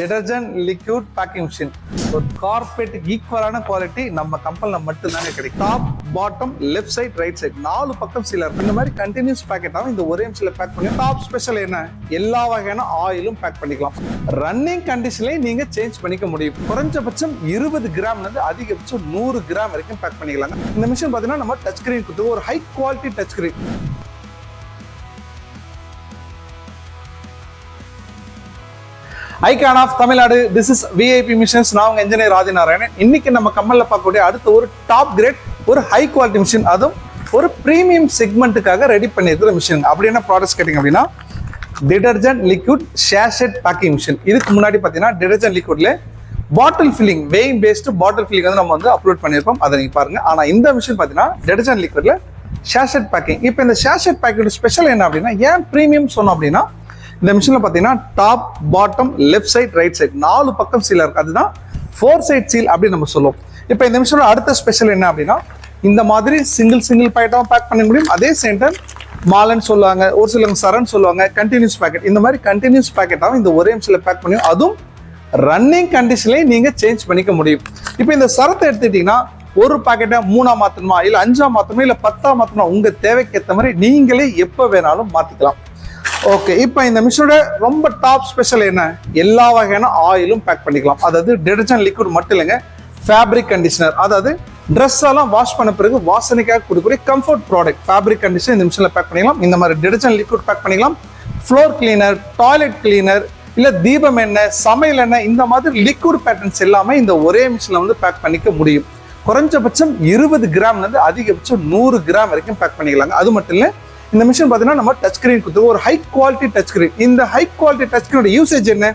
Detergent liquid packing machine ஒரு carpet ஈக்குவலான quality நம்ம கம்பெனில மட்டும் தாங்க கிடைக்கும். Top bottom left side right side 4 பக்கம் சீலர் இந்த மாதிரி கண்டினியூஸ் பேக்கெட்டாக இந்த ஒரே நிமிஷத்துல பேக் பண்ணி டாப் ஸ்பெஷல் என்ன எல்லா வகையான ஆயிலும் பேக் பண்ணிக்கலாம். ரன்னிங் கண்டிஷன்லயே நீங்க சேஞ்ச் பண்ணிக்க முடியும். குறைஞ்சபட்சம் 20 கிராம்ல இருந்து அதிகபட்சம் 100 கிராம் வரைக்கும் பேக் பண்ணிக்கலாங்க. இந்த மிஷின் பாத்தீங்கன்னா நம்ம டச் ஸ்கிரீன் கொடுத்து ஒரு high quality touch screen. Icon of Tamil Nadu, this is VIP machines. நான் உங்க இன்ஜினியர் ராஜநாராயணன். இன்னைக்கு நம்ம கம்பெனில பார்க்கக்கூடிய அடுத்த ஒரு டாப் கிரேட் ஒரு ஹை குவாலிட்டி மிஷின், அதுவும் ஒரு பிரீமியம் செக்மெண்ட்டுக்காக ரெடி பண்ணியிருக்கிற மிஷின். அப்படி என்ன ப்ராடக்ட்ஸ் கேட்டிங்க அப்படின்னா டிடர்ஜென்ட் லிக்விட் ஷேஷெட் பேக்கிங் மிஷின். இதுக்கு முன்னாடி பார்த்தீங்கன்னா டிடர்ஜென்ட் லிக்விட்ல பாட்டில் ஃபில்லிங் வெயிங் பேஸ்டு பாட்டில் ஃபில்லிங் வந்து நம்ம வந்து அப்லோட் பண்ணியிருப்போம், அதை நீங்க பாருங்க. ஆனால் இந்த மிஷின் பார்த்தீங்கன்னா டிடர்ஜென்ட் லிக்விட்ல ஷேஷெட் பேக்கிங். இப்போ இந்த ஷேஷெட் பேக்கிங் ஸ்பெஷல் என்ன அப்படின்னா, ஏன் பிரீமியம் சொன்னோம் அப்படின்னா இந்த மிஷின்ல பாத்தீங்கன்னா top bottom left side right side 4 பக்கம் சீல் இருக்கு. அதுதான் 4 சைட் சீல் அப்படின்னு நம்ம சொல்லுவோம். இப்போ இந்த மிஷினோட அடுத்த ஸ்பெஷல் என்ன அப்படின்னா, இந்த மாதிரி சிங்கிள் பாக்கெட்டாகவும் பேக் பண்ண முடியும். அதே சேம் டைம் மாலன்னு சொல்லுவாங்க, ஒரு சிலவங்க சரன்னு சொல்லுவாங்க, கண்டினியூஸ் பேக்கெட். இந்த மாதிரி கண்டினியூஸ் பேக்கெட்டாகவும் இந்த ஒரே நிமிஷத்துல பேக் பண்ணி அதுவும் ரன்னிங் கண்டிஷன்லயே நீங்க சேஞ்ச் பண்ணிக்க முடியும். இப்போ இந்த சரத்தை எடுத்துட்டீங்கன்னா ஒரு பாக்கெட்டை 3ஆ மாத்தணுமா, இல்ல 5ஆ மாத்தணுமா, இல்ல 10ஆ மாத்தணுமா, உங்க தேவைக்கு ஏற்ற மாதிரி நீங்களே எப்ப வேணாலும் மாத்திக்கலாம். ஓகே, இப்போ இந்த மிஷினோட ரொம்ப டாப் ஸ்பெஷல் என்ன, எல்லா வகையான ஆயிலும் பேக் பண்ணிக்கலாம். அதாவது டிடர்ஜென்ட் லிக்விட் மட்டும் இல்லைங்க, ஃபேப்ரிக் கண்டிஷனர், அதாவது ட்ரெஸ் எல்லாம் வாஷ் பண்ண பிறகு வாசனைக்காக கொடுக்கக்கூடிய கம்ஃபர்ட் ப்ராடக்ட் ஃபேப்ரிக் கண்டிஷனர் இந்த மிஷினில் பேக் பண்ணிக்கலாம். இந்த மாதிரி டிடர்ஜென்ட் லிக்விட் பேக் பண்ணிக்கலாம். ஃப்ளோர் கிளீனர், டாய்லெட் கிளீனர், இல்லை தீபம் எண்ணெய், சமையல் எண்ணெய், இந்த மாதிரி லிக்விட் பேட்டர்ன்ஸ் எல்லாமே இந்த ஒரே மிஷினில் வந்து பேக் பண்ணிக்க முடியும். குறைஞ்சபட்சம் 20 கிராம்லேருந்து அதிகபட்சம் 100 கிராம் வரைக்கும் பேக் பண்ணிக்கலாங்க. அது மட்டும் இல்லை, இந்த மிஷின் பார்த்தீங்கன்னா நம்ம டச் ஸ்கிரீன் கொடுத்து ஒரு ஹை குவாலிட்டி டச் ஸ்கிரீன். இந்த ஹை குவாலிட்டி டச் ஸ்கிரீனோட யூசேஜ் என்ன,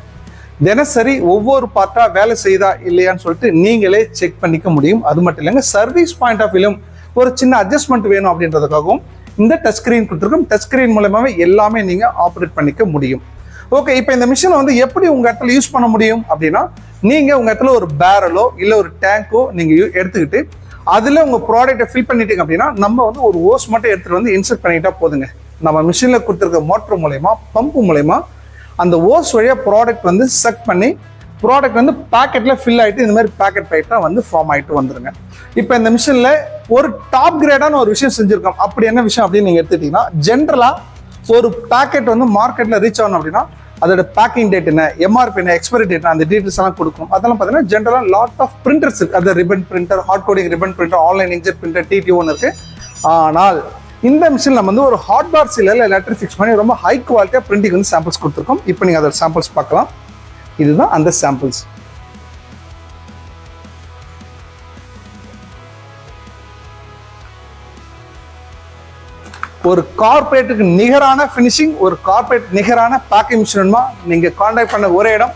தினசரி ஒவ்வொரு பார்ட்டா வேலை செய்தா இல்லையான்னு சொல்லிட்டு நீங்களே செக் பண்ணிக்க முடியும். அது மட்டும் இல்லைங்க, சர்வீஸ் பாயிண்ட் ஆஃப் வியூலும் ஒரு சின்ன அட்ஜஸ்ட்மெண்ட் வேணும் அப்படின்றதுக்காகவும் இந்த டச் ஸ்கிரீன் கொடுத்துருக்கோம். டச் ஸ்கிரீன் மூலமாவே எல்லாமே நீங்க ஆப்ரேட் பண்ணிக்க முடியும். ஓகே, இப்போ இந்த மிஷினை வந்து எப்படி உங்க இடத்துல யூஸ் பண்ண முடியும் அப்படின்னா, நீங்க உங்க இடத்துல ஒரு பேரலோ இல்ல ஒரு டேங்கோ நீங்க எடுத்துக்கிட்டு அதுல உங்க ப்ராடக்ட்டை ஃபில் பண்ணிட்டீங்க அப்படின்னா, நம்ம வந்து ஒரு ஓஸ் மட்டும் எடுத்துட்டு வந்து இன்சர்ட் பண்ணிட்டா போதுங்க. நம்ம மிஷின்ல கொடுத்துருக்க மோட்டர் மூலயமா பம்பு மூலயமா அந்த ஓஸ் வழியா ப்ராடக்ட் வந்து செக் பண்ணி ப்ராடக்ட் வந்து பேக்கெட்ல ஃபில் ஆயிட்டு இந்த மாதிரி பேக்கெட் பைட்டா வந்து ஃபார்ம் ஆயிட்டு வந்துருங்க. இப்போ இந்த மிஷின்ல ஒரு டாப் கிரேடான ஒரு விஷயம் செஞ்சிருக்கோம். அப்படி என்ன விஷயம் அப்படின்னு நீங்க எடுத்துட்டீங்கன்னா, ஜென்ரலா ஒரு பேக்கெட் வந்து மார்க்கெட்ல ரீச் ஆகணும் அப்படின்னா அதோட பேக்கிங் டேட் என்ன, எம்ஆர்பி என்ன, எக்ஸ்பைரி டேட், அந்த டீட்டெயில்ஸ் எல்லாம் கொடுக்கும். அதெல்லாம் பார்த்தீங்கன்னா ஜென்ரலா லாட் ஆஃப் பிரிண்டர்ஸ் இருக்கு. அது ribbon printer, hot coding ribbon printer, online inkjet printer, டிடிஓன்னு இருக்கு. ஆனால் இந்த மிஷின் நம்ம வந்து ஒரு ஹாட் பார் சீலர்ல லெட்டர் ஃபிக்ஸ் பண்ணி ரொம்ப ஹை குவாலிட்டியா பிரிண்டிங் வந்து சாம்பிள்ஸ் கொடுத்துருக்கோம். இப்போ நீங்க அதோட சாம்பிள்ஸ் பார்க்கலாம். இதுதான் அந்த சாம்பிள்ஸ். ஒரு கார்பரேட்டுக்கு நிகரான ஃபினிஷிங், ஒரு கார்பரேட் நிகரான பேக்கிங் மிஷின் நீங்க கான்டாக்ட் பண்ண ஒரே இடம்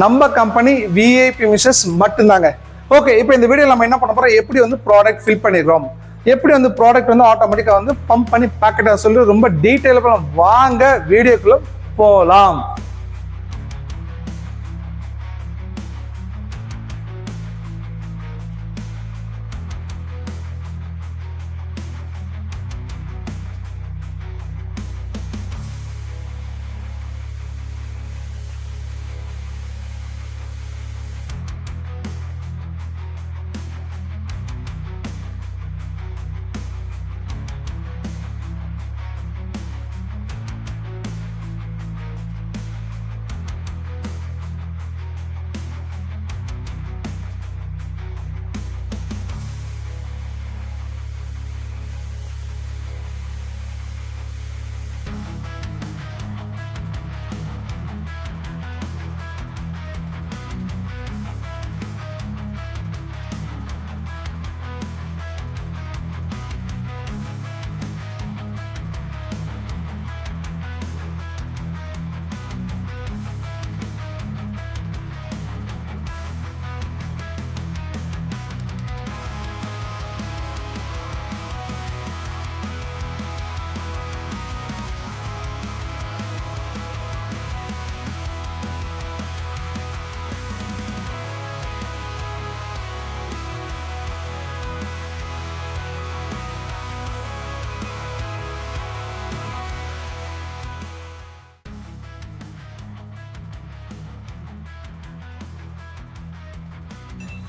நம்ம கம்பெனி விஐபி மிஷின்ஸ் மட்டும்தாங்க. ஓகே, இப்போ இந்த வீடியோ நம்ம என்ன பண்ண போறோம், எப்படி வந்து ப்ராடக்ட் ஃபில் பண்ணிடுறோம், எப்படி வந்து ப்ராடக்ட் வந்து ஆட்டோமேட்டிக்கா வந்து பம்ப் பண்ணி பேக்கெட்டா சொல்லி ரொம்ப டீட்டெயிலா வாங்க வீடியோக்குள்ள போலாம்.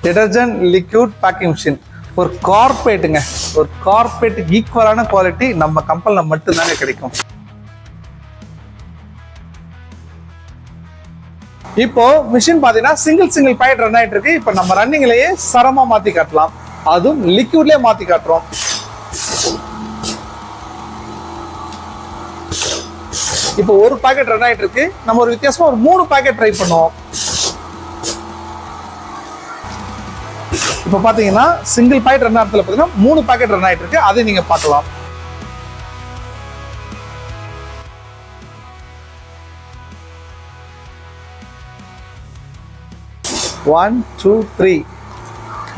Detergent liquid packing machine. ஒரு கார்பரேட்டுங்க, ஒரு கார்பரேட்டுக்கு ஈக்குவலான குவாலிட்டி நம்ம கம்பெனியில் மட்டும்தாங்க கிடைக்கும். இப்போ மிஷின் பாத்தீங்கன்னா சிங்கிள் பாக்கெட் ரன் ஆயிட்டு இருக்கு. இப்போ நம்ம ரன்னிங்லயே சரமா மாத்தி காட்டலாம், அதுவும் லிக்யூட்லயே மாத்தி காட்டுறோம். இப்போ ஒரு பாக்கெட் ரன் ஆயிட்டு இருக்கு. நம்ம ஒரு வித்தியாசமா ஒரு 3 பாக்கெட் ட்ரை பண்ணுவோம். இப்போ பாத்தீங்கன்னா சிங்கிள் பாக்கெட் ரன் ஆகிறதுல பாத்தீங்கன்னா 3 பாக்கெட் ரன் ஆயிட்டு இருக்கு. அதை நீங்க பார்க்கலாம். One two three.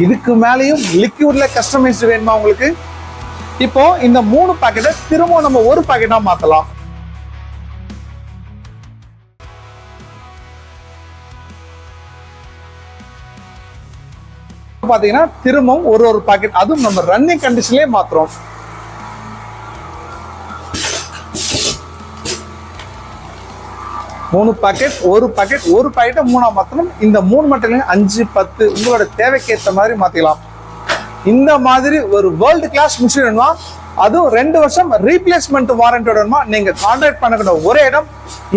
இதுக்கு மேலேயும் லிக்யூட்ல கஸ்டமைஸ்டு வேணுமா உங்களுக்கு? இப்போ இந்த 3 பாக்கெட்டை திரும்ப நம்ம ஒரு பாக்கெட்டா மாத்தலாம். பாத்தீங்கன்னா திரும்பவும் ஒரு பாக்கெட், அதுவும் நம்ம ரன்னிங் கண்டிஷன்லயே மாத்துறோம். மூணு பாக்கெட், ஒரு பாக்கெட்டை 3ஆ மாத்தணும். இந்த 3 மட்டும் 5, 10 உங்களோட தேவைக்கேற்ற மாதிரி மாத்திக்கலாம். இந்த மாதிரி ஒரு வேர்ல்டு கிளாஸ் மிஷின் வேணுமா, அதுவும் 2 வருஷம் ரீப்ளேஸ்மெண்ட் வாரண்டியோட வேணுமா, நீங்க கான்டாக்ட் பண்ணக்கூடிய ஒரே இடம்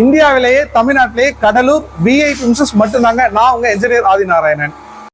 இந்தியாவிலேயே தமிழ்நாட்டிலேயே கடலூர் VIP மிஷின்ஸ் மட்டும்தாங்க. நான் உங்க என்ஜினியர் ஆதிநாராயணன்.